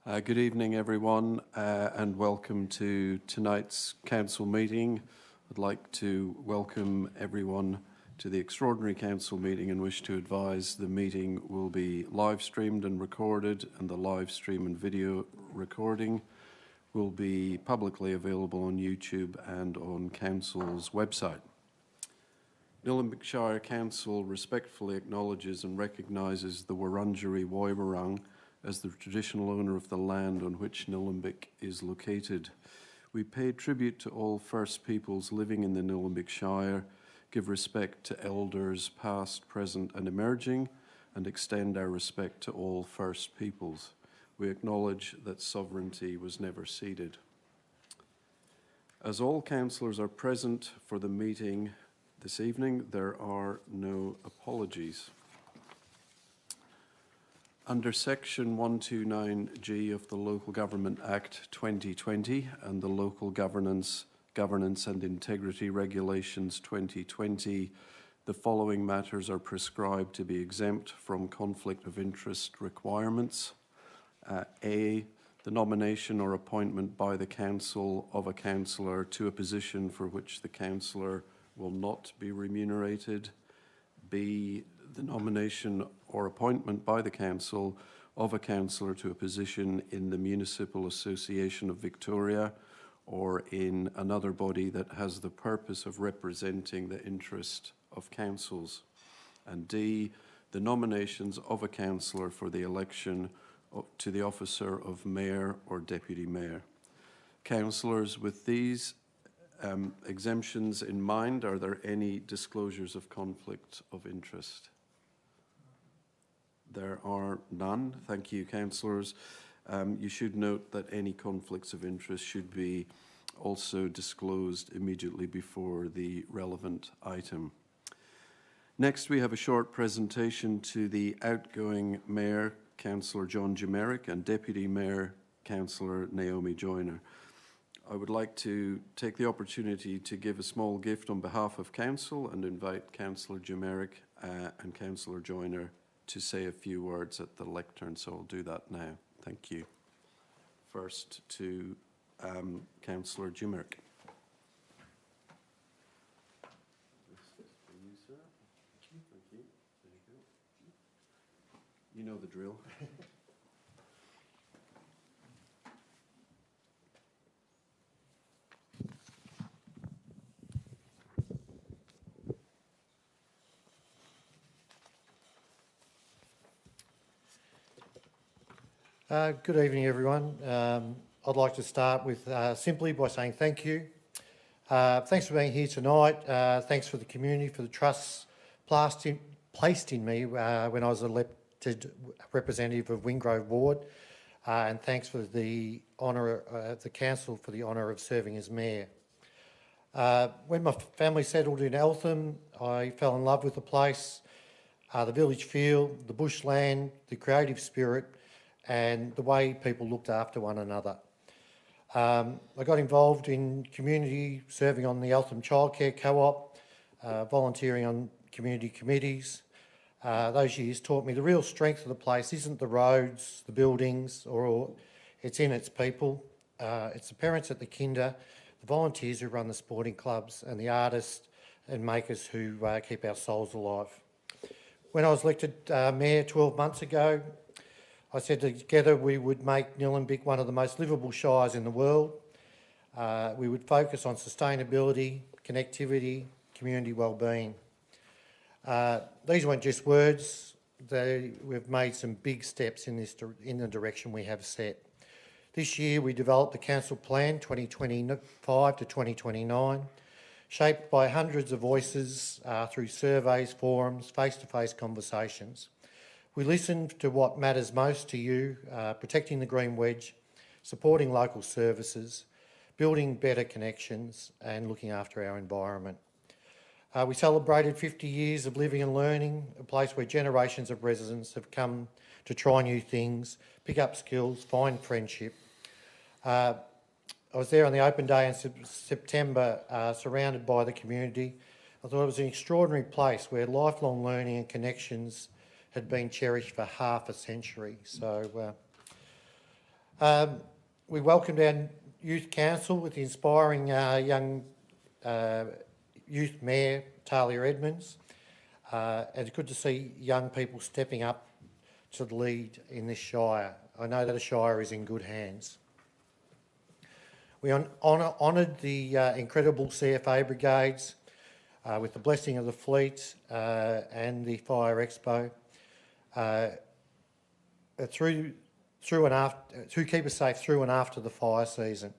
Good evening, everyone, and welcome to tonight's council meeting. I'd like to welcome everyone to the extraordinary council meeting and wish to advise the meeting will be live streamed and recorded, and the live stream and video recording will be publicly available on YouTube and on council's website. Nillumbik Shire Council respectfully acknowledges and recognises the Wurundjeri Woiwurrung as the traditional owner of the land on which Nillumbik is located. We pay tribute to all First Peoples living in the Nillumbik Shire, give respect to elders past, present and emerging, and extend our respect to all First Peoples. We acknowledge that sovereignty was never ceded. As all councillors are present for the meeting this evening, there are no apologies. Under Section 129G of the Local Government Act 2020 and the Local Governance and Integrity Regulations 2020, the following matters are prescribed to be exempt from conflict of interest requirements. A, the nomination or appointment by the council of a councillor to a position for which the councillor will not be remunerated. B, the nomination or appointment by the council of a councillor to a position in the Municipal Association of Victoria or in another body that has the purpose of representing the interest of councils. And D, the nominations of a councillor for the election to the officer of Mayor or Deputy Mayor. Councillors, with these exemptions in mind, are there any disclosures of conflict of interest? There are none. Thank you, councillors. You should note that any conflicts of interest should be also disclosed immediately before the relevant item. Next, we have a short presentation to the outgoing Mayor, Councillor John Jemerick, and Deputy Mayor, Councillor Naomi Joyner. I would like to take the opportunity to give a small gift on behalf of Council and invite Councillor Jemerick and Councillor Joyner to say a few words at the lectern, so I'll do that now. Thank you. First to Councillor Jemerick. You know the drill. Good evening, everyone. I'd like to start with simply by saying thank you. Thanks for being here tonight. Thanks for the community, for the trusts placed in me when I was elected representative of Wingrove Ward, and thanks for the honour of the council for the honour of serving as mayor. When my family settled in Eltham, I fell in love with the place, the village feel, the bushland, the creative spirit, and the way people looked after one another. I got involved in community, serving on the Eltham Childcare Co-op, volunteering on community committees. Those years taught me the real strength of the place isn't the roads, the buildings, or it's in its people. It's the parents at the kinder, the volunteers who run the sporting clubs, and the artists and makers who keep our souls alive. When I was elected mayor 12 months ago, I said together we would make Nillumbik one of the most livable shires in the world. We would focus on sustainability, connectivity, community wellbeing. These weren't just words. We've made some big steps in the direction we have set. This year we developed the Council Plan 2025 to 2029, shaped by hundreds of voices through surveys, forums, face-to-face conversations. We listened to what matters most to you, protecting the green wedge, supporting local services, building better connections and looking after our environment. We celebrated 50 years of living and learning, a place where generations of residents have come to try new things, pick up skills, find friendship. I was there on the open day in September, surrounded by the community. I thought it was an extraordinary place where lifelong learning and connections had been cherished for half a century. So We welcomed our Youth Council with the inspiring young youth mayor, Talia Edmonds. And it's good to see young people stepping up to the lead in this shire. I know that the shire is in good hands. We honoured the incredible CFA brigades with the blessing of the fleet and the Fire Expo to keep us safe through and after the fire season.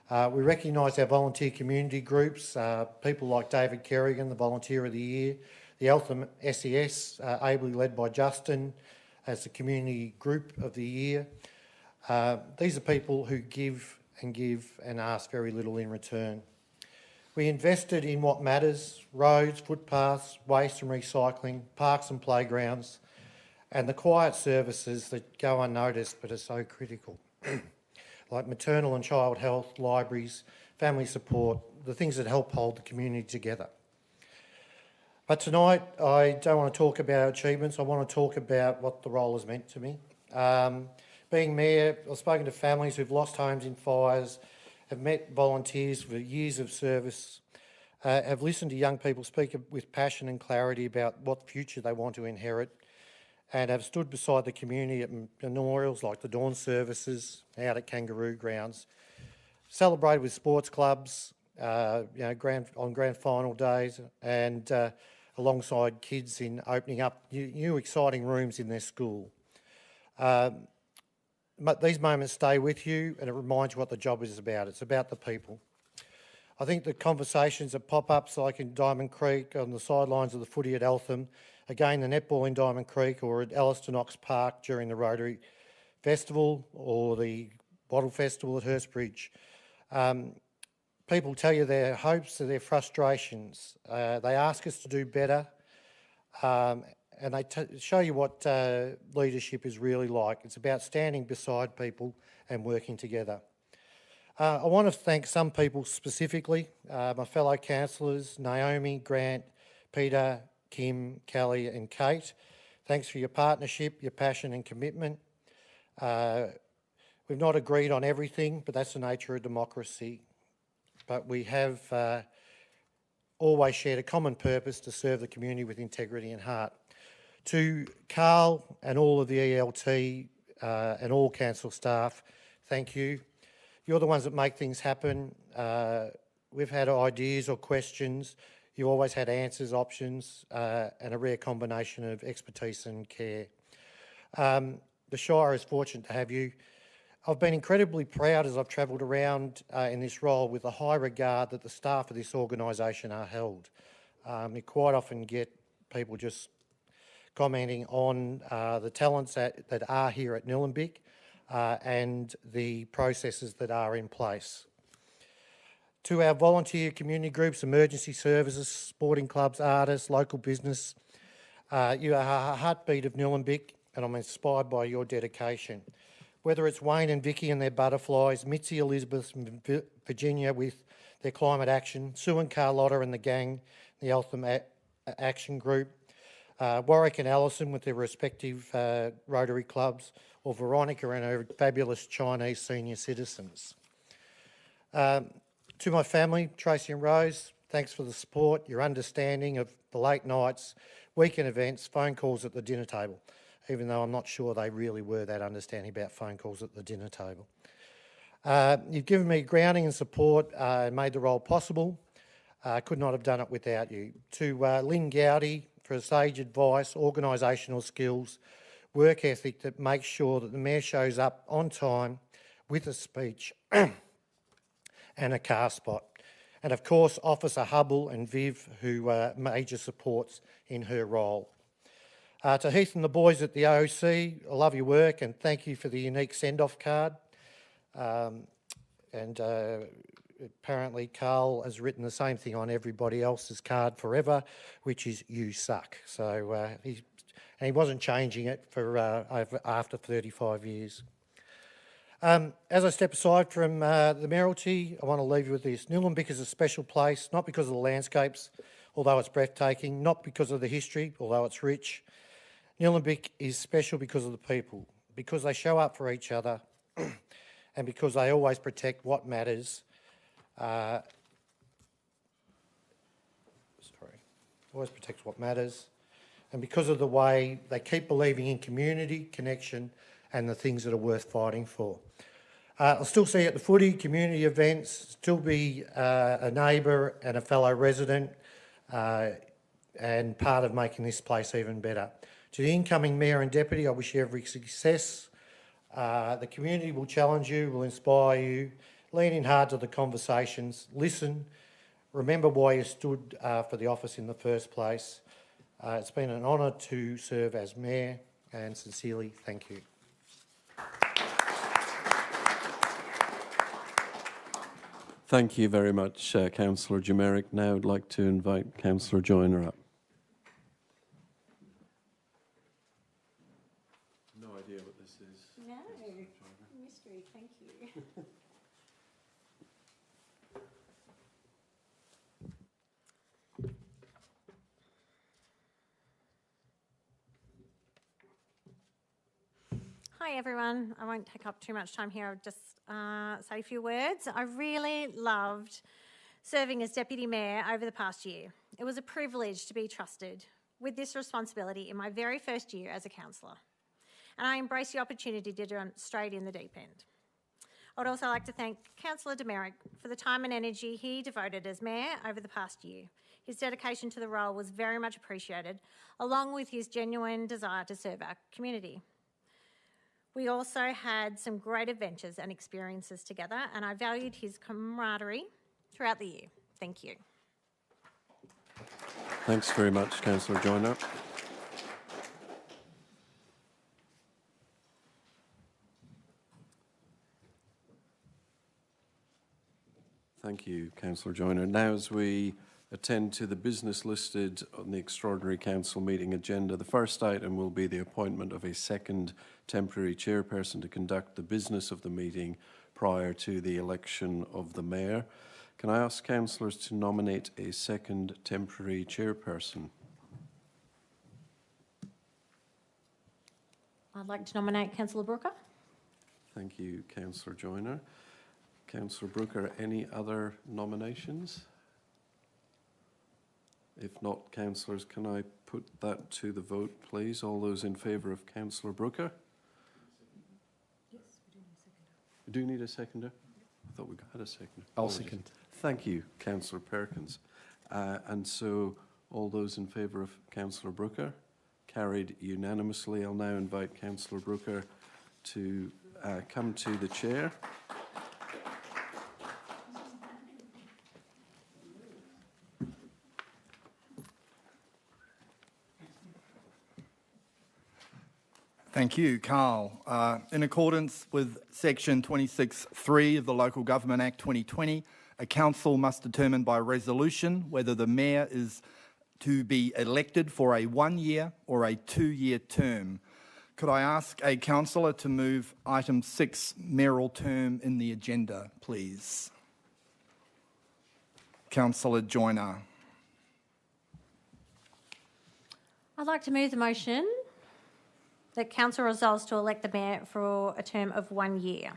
We recognise our volunteer community groups, people like David Kerrigan, the Volunteer of the Year, the Eltham SES, ably led by Justin, as the Community Group of the Year. These are people who give and ask very little in return. We invested in what matters: roads, footpaths, waste and recycling, parks and playgrounds, and the quiet services that go unnoticed but are so critical, like maternal and child health, libraries, family support, the things that help hold the community together. But tonight, I don't want to talk about achievements. I want to talk about what the role has meant to me. Being mayor, I've spoken to families who've lost homes in fires, have met volunteers for years of service, have listened to young people speak with passion and clarity about what future they want to inherit, and have stood beside the community at memorials like the Dawn services out at Kangaroo Grounds, celebrated with sports clubs, on grand final days, and alongside kids in opening up new exciting rooms in their school. But these moments stay with you, and it reminds you what the job is about. It's about the people. I think the conversations that pop up, like in Diamond Creek, on the sidelines of the footy at Eltham, again the netball in Diamond Creek, or at Allister Knox Park during the Rotary Festival, or the Bottle Festival at Hurstbridge. People tell you their hopes and their frustrations. They ask us to do better, and they show you what leadership is really like. It's about standing beside people and working together. I want to thank some people specifically, my fellow councillors, Naomi, Grant, Peter, Kim, Kelly and Kate. Thanks for your partnership, your passion and commitment. We've not agreed on everything, but that's the nature of democracy. But we have always shared a common purpose to serve the community with integrity and heart. To Carl and all of the ELT and all council staff, thank you. You're the ones that make things happen. We've had ideas or questions. You've always had answers, options, and a rare combination of expertise and care. The Shire is fortunate to have you. I've been incredibly proud as I've travelled around in this role with the high regard that the staff of this organisation are held. You quite often get people just commenting on the talents that are here at Nillumbik and the processes that are in place. To our volunteer community groups, emergency services, sporting clubs, artists, local business, you are a heartbeat of Nillumbik, and I'm inspired by your dedication. Whether it's Wayne and Vicky and their butterflies, Mitzi, Elizabeth and Virginia with their climate action, Sue and Carlotta and the gang, the Eltham Action Group, Warwick and Alison with their respective Rotary clubs, or Veronica and her fabulous Chinese senior citizens. To my family, Tracy and Rose, thanks for the support, your understanding of the late nights, weekend events, phone calls at the dinner table, even though I'm not sure they really were that understanding about phone calls at the dinner table. You've given me grounding and support and made the role possible. I could not have done it without you. To Lynn Gowdy for sage advice, organisational skills, work ethic that makes sure that the Mayor shows up on time with a speech and a car spot. And of course, Officer Hubble and Viv, who are major supports in her role. To Heath and the boys at the OC, I love your work and thank you for the unique send-off card. Apparently Carl has written the same thing on everybody else's card forever, which is "you suck." So he wasn't changing it for after 35 years. As I step aside from the mayoralty, I want to leave you with this. Nillumbik is a special place, not because of the landscapes, although it's breathtaking, not because of the history, although it's rich. Nillumbik is special because of the people, because they show up for each other, and because they always protect what matters. Always protects what matters, and because of the way they keep believing in community, connection, and the things that are worth fighting for. I'll still see you at the footy, community events, still be a neighbour and a fellow resident, and part of making this place even better. To the incoming Mayor and Deputy, I wish you every success. The community will challenge you, will inspire you, lean in hard to the conversations, listen, remember why you stood for the office in the first place. It's been an honour to serve as Mayor, and sincerely thank you. Thank you very much, Councillor Jemerick. Now I'd like to invite Councillor Joyner up. No idea what this is. No, mystery, thank you. Hi everyone, I won't take up too much time here, I'll just say a few words. I really loved serving as Deputy Mayor over the past year. It was a privilege to be trusted with this responsibility in my very first year as a councillor, and I embraced the opportunity to jump straight in the deep end. I would also like to thank Councillor Jemerick for the time and energy he devoted as Mayor over the past year. His dedication to the role was very much appreciated, along with his genuine desire to serve our community. We also had some great adventures and experiences together, and I valued his camaraderie throughout the year. Thank you. Thanks very much, Councillor Joyner. Thank you, Councillor Joyner. Now, as we attend to the business listed on the Extraordinary Council meeting agenda, the first item will be the appointment of a second temporary chairperson to conduct the business of the meeting prior to the election of the Mayor. Can I ask councillors to nominate a second temporary chairperson? I'd like to nominate Councillor Brooker. Thank you, Councillor Joyner. Councillor Brooker, any other nominations? If not, councillors, can I put that to the vote, please? All those in favour of Councillor Brooker? Yes, we do need a seconder. We do need a seconder? I thought we had a seconder. I'll second. Thank you, Councillor Perkins. And so, all those in favour of Councillor Brooker? Carried unanimously. I'll now invite Councillor Brooker to come to the chair. Thank you, Carl. In accordance with Section 26(3) of the Local Government Act 2020, a council must determine by resolution whether the mayor is to be elected for a 1-year or a 2-year term. Could I ask a councillor to move item 6, mayoral term, in the agenda, please? Councillor Joyner. I'd like to move the motion that Council resolves to elect the Mayor for a term of 1 year.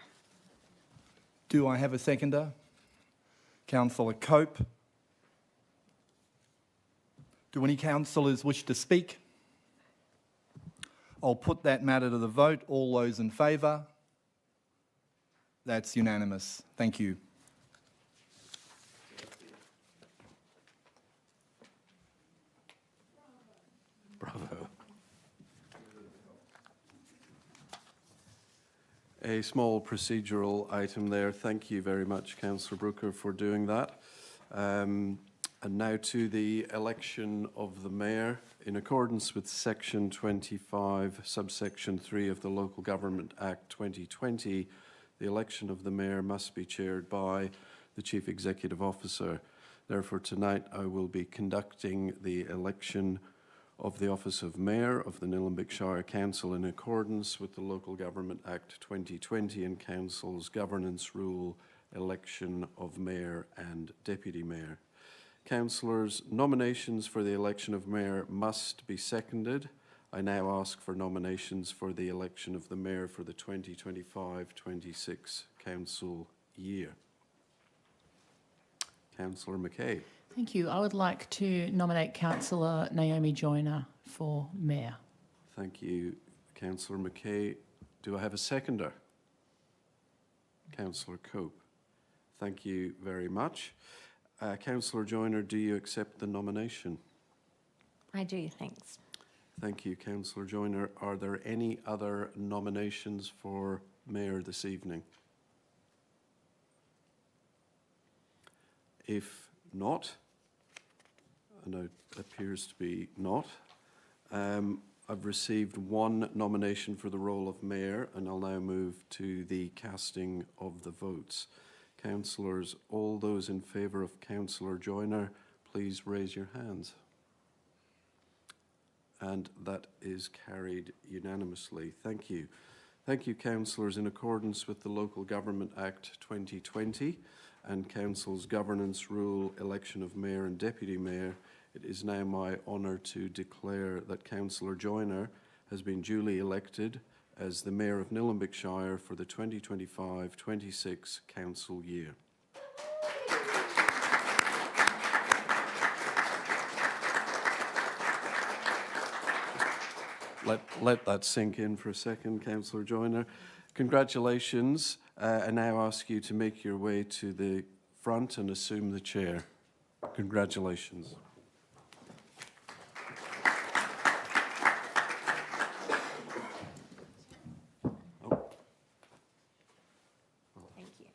Do I have a seconder? Councillor Cope. Do any councillors wish to speak? I'll put that matter to the vote. All those in favour? That's unanimous. Thank you. Bravo. A small procedural item there. Thank you very much, Councillor Brooker, for doing that. And now to the election of the Mayor. In accordance with Section 25, subsection 3 of the Local Government Act 2020, the election of the Mayor must be chaired by the Chief Executive Officer. Therefore, tonight I will be conducting the election of the Office of Mayor of the Nillumbik Shire Council in accordance with the Local Government Act 2020 and Council's Governance Rule, election of Mayor and Deputy Mayor. Councillors, nominations for the election of Mayor must be seconded. I now ask for nominations for the election of the Mayor for the 2025-26 Council year. Councillor Mackay. Thank you. I would like to nominate Councillor Naomi Joyner for Mayor. Thank you, Councillor Mackay. Do I have a seconder? Councillor Cope. Thank you very much. Councillor Joyner, do you accept the nomination? I do, thanks. Thank you, Councillor Joyner. Are there any other nominations for Mayor this evening? If not, and it appears to be not, I've received one nomination for the role of Mayor, and I'll now move to the casting of the votes. Councillors, all those in favour of Councillor Joyner, please raise your hands. And that is carried unanimously. Thank you. Thank you, councillors. In accordance with the Local Government Act 2020 and Council's Governance Rule, election of Mayor and Deputy Mayor, it is now my honour to declare that Councillor Joyner has been duly elected as the Mayor of Nillumbik Shire for the 2025-26 Council year. Let that sink in for a second, Councillor Joyner. Congratulations. I now ask you to make your way to the front and assume the chair. Congratulations. Thank you. Thank you.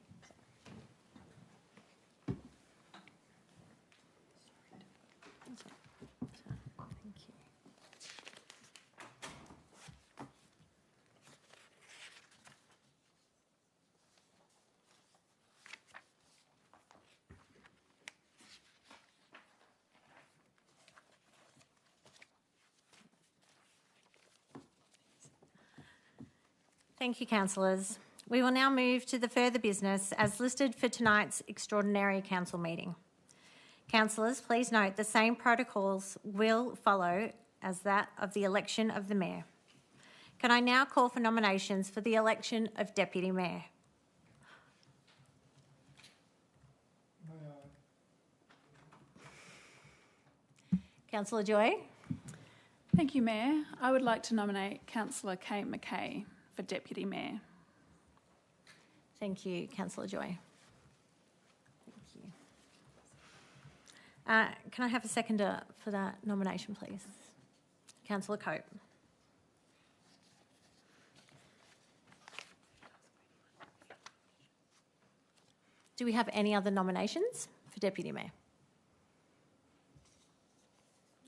Thank you, councillors. We will now move to the further business as listed for tonight's extraordinary council meeting. Councillors, please note the same protocols will follow as that of the election of the Mayor. Can I now call for nominations for the election of Deputy Mayor? Councillor Joy. Thank you, Mayor. I would like to nominate Councillor Kate Mackay for Deputy Mayor. Thank you, Councillor Joy. Thank you. Can I have a seconder for that nomination, please? Councillor Cope. Do we have any other nominations for Deputy Mayor?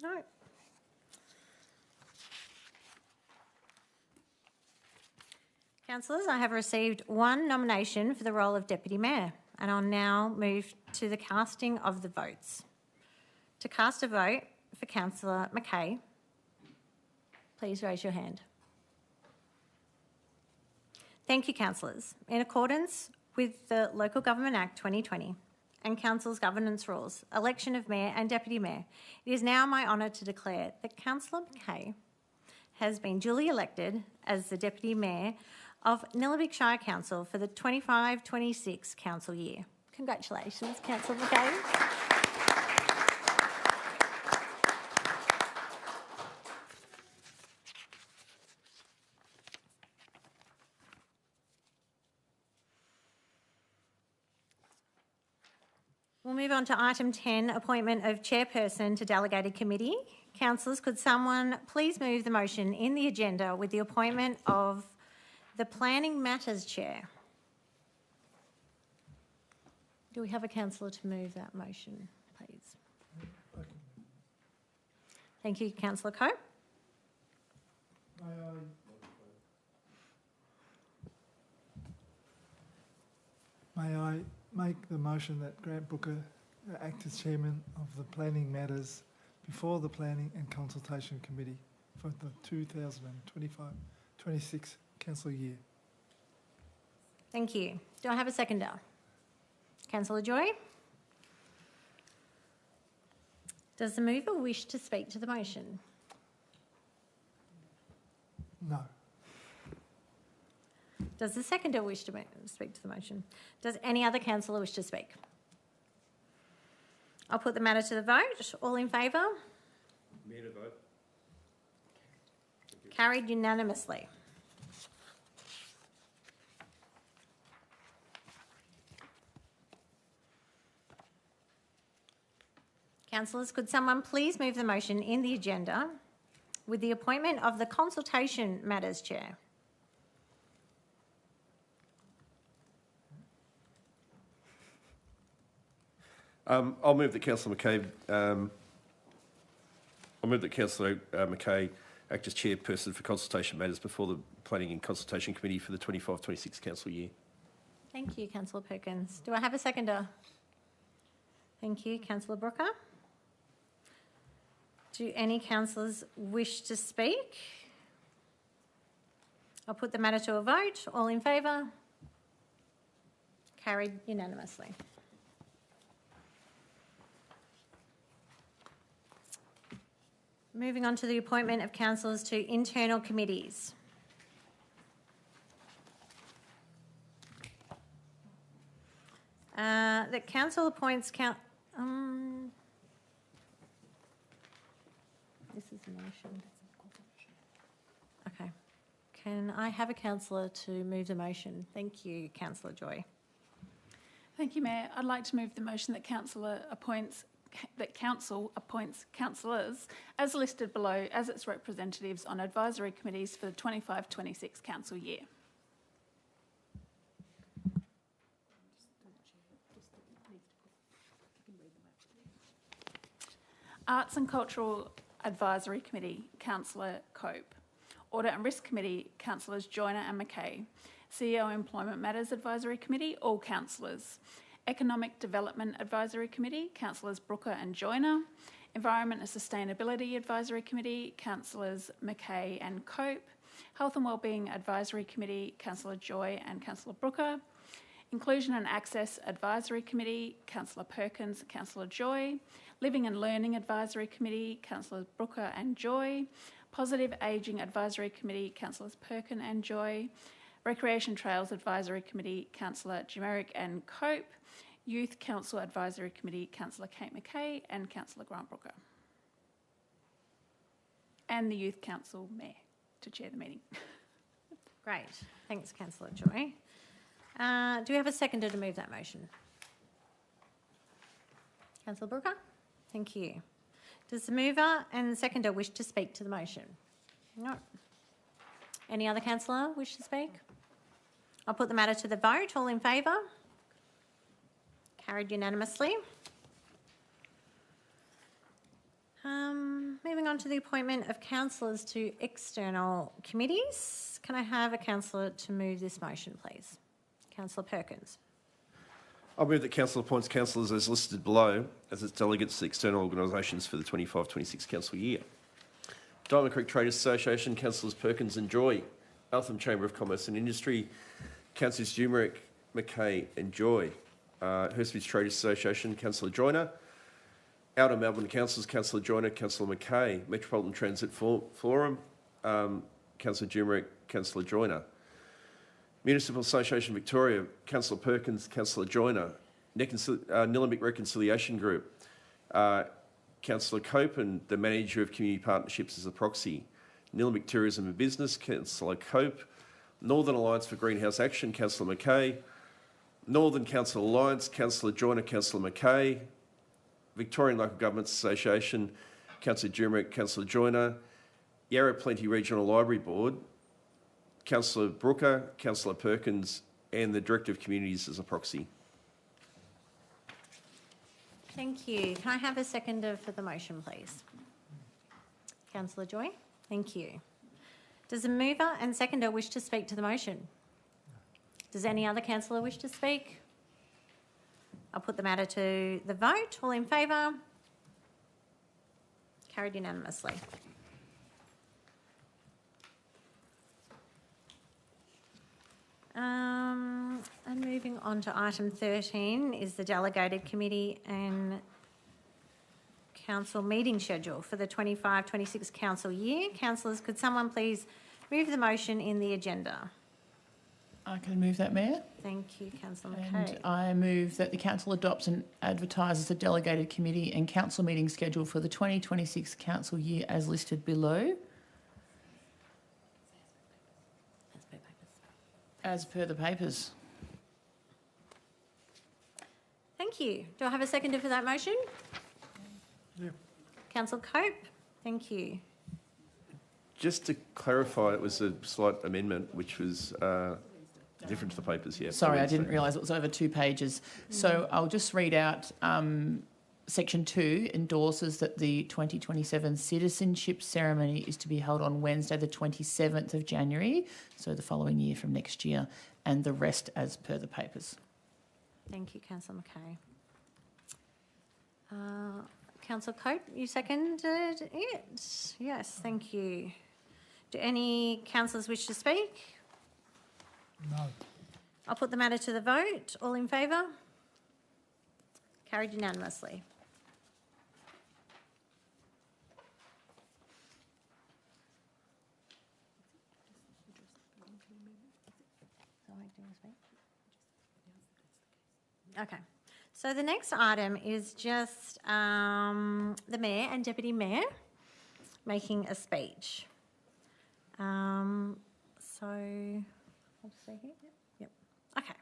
No. Councillors, I have received one nomination for the role of Deputy Mayor, and I'll now move to the casting of the votes. To cast a vote for Councillor Mackay, please raise your hand. Thank you, councillors. In accordance with the Local Government Act 2020 and Council's governance rules, election of Mayor and Deputy Mayor, it is now my honour to declare that Councillor Mackay has been duly elected as the Deputy Mayor of Nillumbik Shire Council for the 25-26 council year. Congratulations, Councillor Mackay. We'll move on to item 10, appointment of chairperson to delegated committee. Councillors, could someone please move the motion in the agenda with the appointment of the Planning Matters Chair? Do we have a councillor to move that motion, please? Thank you, Councillor Cope. May I make the motion that Grant Booker act as chairman of the Planning Matters before the Planning and Consultation Committee for the 2025-26 council year. Thank you. Do I have a seconder? Councillor Joy? Does the mover wish to speak to the motion? No. Does the seconder wish to speak to the motion? Does any other councillor wish to speak? I'll put the matter to the vote. All in favour? Mayor to vote. Carried unanimously. Councillors, could someone please move the motion in the agenda with the appointment of the Consultation Matters Chair? I'll move that Councillor McKay. I'll move that Councillor McKay act as chairperson for consultation matters before the Planning and Consultation Committee for the 25-26 council year. Thank you, Councillor Perkins. Do I have a seconder? Thank you, Councillor Brooker. Do any councillors wish to speak? I'll put the matter to a vote. All in favour? Carried unanimously. Moving on to the appointment of councillors to internal committees. The council appoints this is the motion. Okay. Can I have a councillor to move the motion? Thank you, Councillor Joy. Thank you, Mayor. I'd like to move the motion that council appoints councillors as listed below as its representatives on advisory committees for the 25-26 council year. Arts and Cultural Advisory Committee, Councillor Cope. Audit and Risk Committee, Councillors Joyner and McKay. CEO Employment Matters Advisory Committee, all councillors. Economic Development Advisory Committee, Councillors Brooker and Joyner. Environment and Sustainability Advisory Committee, Councillors McKay and Cope. Health and Wellbeing Advisory Committee, Councillor Joy and Councillor Brooker. Inclusion and Access Advisory Committee, Councillor Perkins, Councillor Joy. Living and Learning Advisory Committee, Councillors Brooker and Joy. Positive Ageing Advisory Committee, Councillors Perkin and Joy. Recreation Trails Advisory Committee, Councillor Jimerick and Cope. Youth Council Advisory Committee, Councillor Kate McKay and Councillor Grant Brooker. And the Youth Council Mayor to chair the meeting. Great. Thanks, Councillor Joy. Do we have a seconder to move that motion? Councillor Brooker? Thank you. Does the mover and the seconder wish to speak to the motion? No. Any other councillor wish to speak? I'll put the matter to the vote. All in favour? Carried unanimously. Moving on to the appointment of councillors to external committees. Can I have a councillor to move this motion, please? Councillor Perkins. I'll move that council appoints councillors as listed below as its delegates to external organisations for the 25-26 council year. Diamond Creek Trade Association, Councillors Perkins and Joy. Eltham Chamber of Commerce and Industry, Councillors Jumerick, McKay and Joy. Hurstwich Trade Association, Councillor Joyner. Outer Melbourne Councils, Councillor Joyner, Councillor McKay. Metropolitan Transit Forum, Councillor Jumerick, Councillor Joyner. Municipal Association Victoria, Councillor Perkins, Councillor Joyner. Nillumbik Reconciliation Group, Councillor Cope and the Manager of Community Partnerships as a proxy. Nillumbik Tourism and Business, Councillor Cope. Northern Alliance for Greenhouse Action, Councillor McKay. Northern Council Alliance, Councillor Joyner, Councillor McKay. Victorian Local Governments Association, Councillor Jumerick, Councillor Joyner. Yarra Plenty Regional Library Board, Councillor Brooker, Councillor Perkins and the Director of Communities as a proxy. Thank you. Can I have a seconder for the motion, please? Councillor Joy. Thank you. Does the mover and seconder wish to speak to the motion? Does any other councillor wish to speak? I'll put the matter to the vote. All in favour? Carried unanimously. And moving on to item 13 is the delegated committee and council meeting schedule for the 25-26 council year. Councillors, could someone please Move the motion in the agenda. I can move that, Mayor. Thank you, Councillor And McKay. I move that the council adopts and advertises a delegated committee and council meeting schedule for the 2026 council year as listed below, as per the papers. Thank you. Do I have a seconder for that motion? Yep. Councillor Cope, thank you. Just to clarify, it was a slight amendment which was different to the papers here. Sorry, I didn't realise it was over 2 pages. So I'll just read out section 2 endorses that the 2027 citizenship ceremony is to be held on Wednesday the 27th of January, so the following year from next year, and the rest as per the papers. Thank you, Councillor McKay. Councillor Cope, you seconded it? Yes, thank you. Do any councillors wish to speak? No. I'll put the matter to the vote. All in favour? Carried unanimously. Okay. So the next item is just the Mayor and Deputy Mayor making a speech. So, I'll just say here. Yep. Okay.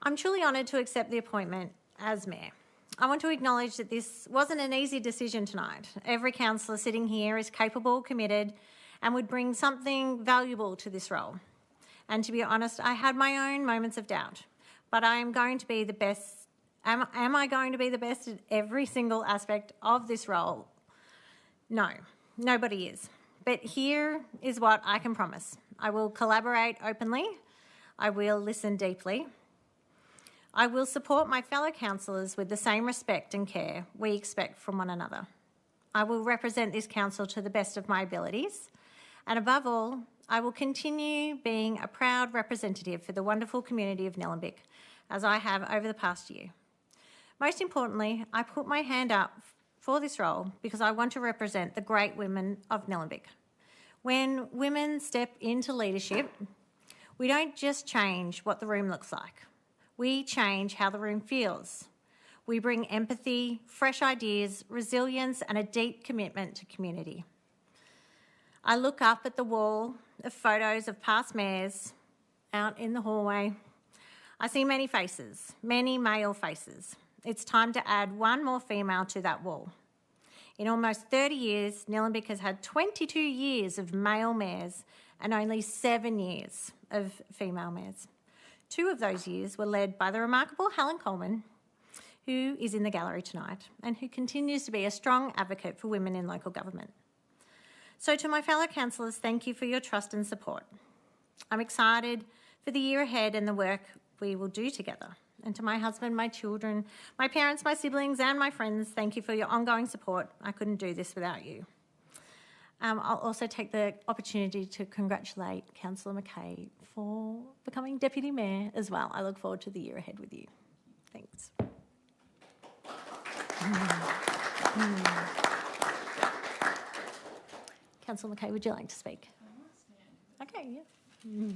I'm truly honoured to accept the appointment as Mayor. I want to acknowledge that this wasn't an easy decision tonight. Every councillor sitting here is capable, committed, and would bring something valuable to this role. And to be honest, I had my own moments of doubt, but I am going to be the best. Am I going to be the best at every single aspect of this role? No, nobody is. But here is what I can promise. I will collaborate openly. I will listen deeply. I will support my fellow councillors with the same respect and care we expect from one another. I will represent this council to the best of my abilities. And above all, I will continue being a proud representative for the wonderful community of Nillumbik, as I have over the past year. Most importantly, I put my hand up for this role because I want to represent the great women of Nillumbik. When women step into leadership, we don't just change what the room looks like. We change how the room feels. We bring empathy, fresh ideas, resilience, and a deep commitment to community. I look up at the wall of photos of past mayors out in the hallway. I see many faces, many male faces. It's time to add one more female to that wall. In almost 30 years, Nillumbik has had 22 years of male mayors and only 7 years of female mayors. 2 of those years were led by the remarkable Helen Coleman, who is in the gallery tonight and who continues to be a strong advocate for women in local government. So to my fellow councillors, thank you for your trust and support. I'm excited for the year ahead and the work we will do together. And to my husband, my children, my parents, my siblings and my friends, thank you for your ongoing support. I couldn't do this without you. I'll also take the opportunity to congratulate Councillor McKay for becoming Deputy Mayor as well. I look forward to the year ahead with you. Thanks. Councillor McKay, would you like to speak? Okay, yeah.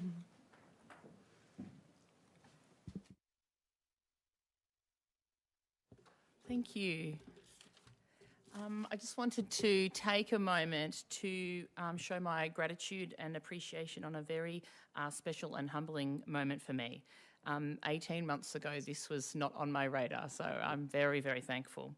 Thank you. I just wanted to take a moment to show my gratitude and appreciation on a very special and humbling moment for me. 18 months ago, this was not on my radar, so I'm very, very thankful.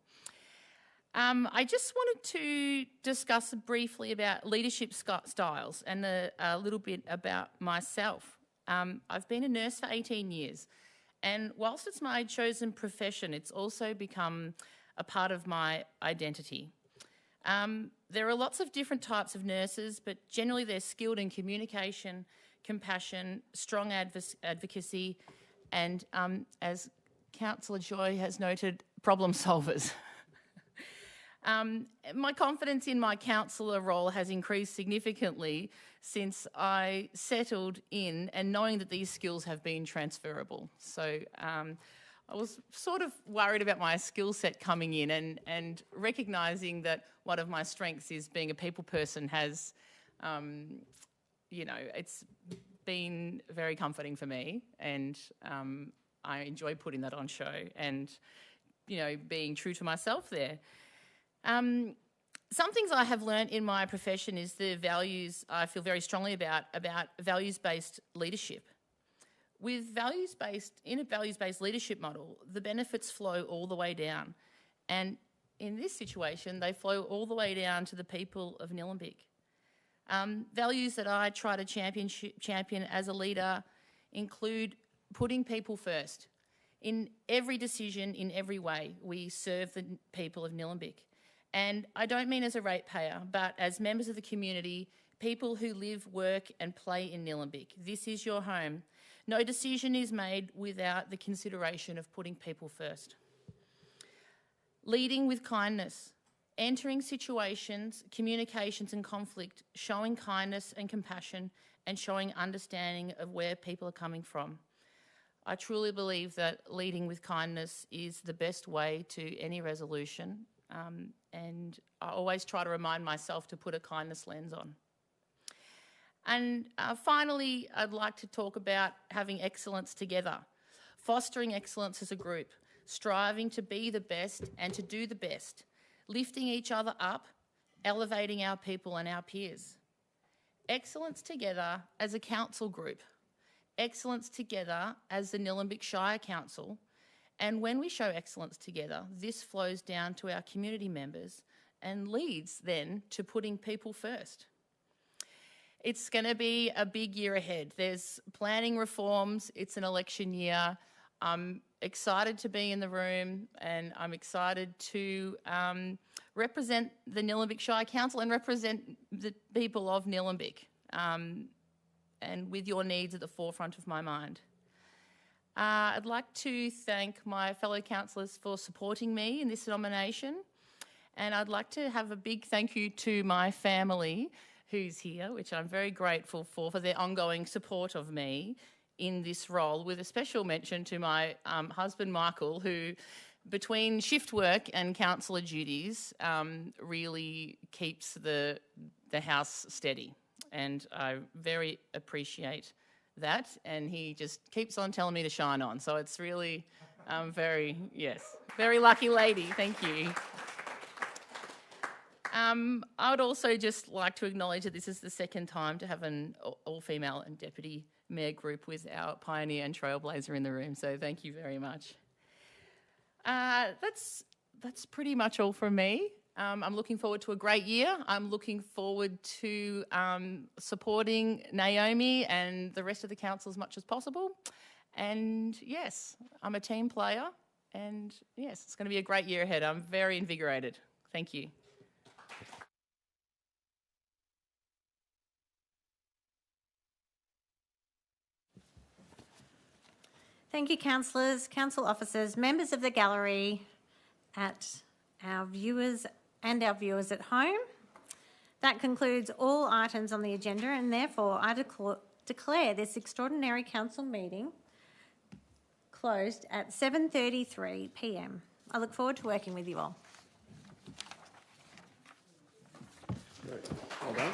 I just wanted to discuss briefly about leadership styles and a little bit about myself. I've been a nurse for 18 years, and whilst it's my chosen profession, it's also become a part of my identity. There are lots of different types of nurses, but generally they're skilled in communication, compassion, strong advocacy, and as Councillor Joy has noted, problem solvers. My confidence in my councillor role has increased significantly since I settled in and knowing that these skills have been transferable. So I was sort of worried about my skill set coming in, and recognising that one of my strengths is being a people person has, it's been very comforting for me, and I enjoy putting that on show and, being true to myself there. Some things I have learnt in my profession is the values I feel very strongly about values-based leadership. In a values-based leadership model, the benefits flow all the way down. And in this situation, they flow all the way down to the people of Nillumbik. Values that I try to champion as a leader include putting people first. In every decision, in every way, we serve the people of Nillumbik. And I don't mean as a ratepayer, but as members of the community, people who live, work and play in Nillumbik. This is your home. No decision is made without the consideration of putting people first. Leading with kindness. Entering situations, communications and conflict, showing kindness and compassion and showing understanding of where people are coming from. I truly believe that leading with kindness is the best way to any resolution, and I always try to remind myself to put a kindness lens on. And finally, I'd like to talk about having excellence together, fostering excellence as a group, striving to be the best and to do the best, lifting each other up, elevating our people and our peers. Excellence together as a council group, excellence together as the Nillumbik Shire Council, and when we show excellence together, this flows down to our community members and leads then to putting people first. It's going to be a big year ahead. There's planning reforms, it's an election year. I'm excited to be in the room, and I'm excited to represent the Nillumbik Shire Council and represent the people of Nillumbik, and with your needs at the forefront of my mind. I'd like to thank my fellow councillors for supporting me in this nomination, and I'd like to have a big thank you to my family who's here, which I'm very grateful for their ongoing support of me in this role, with a special mention to my husband Michael, who between shift work and councillor duties really keeps the house steady, and I very appreciate that, and he just keeps on telling me to shine on, so it's really very lucky lady. Thank you. I would also just like to acknowledge that this is the second time to have an all-female and deputy mayor group with our pioneer and trailblazer in the room, so thank you very much. That's pretty much all from me. I'm looking forward to a great year. I'm looking forward to supporting Naomi and the rest of the council as much as possible. And yes, I'm a team player, and yes, it's going to be a great year ahead. I'm very invigorated. Thank you. Thank you, councillors, council officers, members of the gallery, our viewers at home. That concludes all items on the agenda, and therefore I declare this extraordinary council meeting closed at 7:33 p.m. I look forward to working with you all. Great. Well done.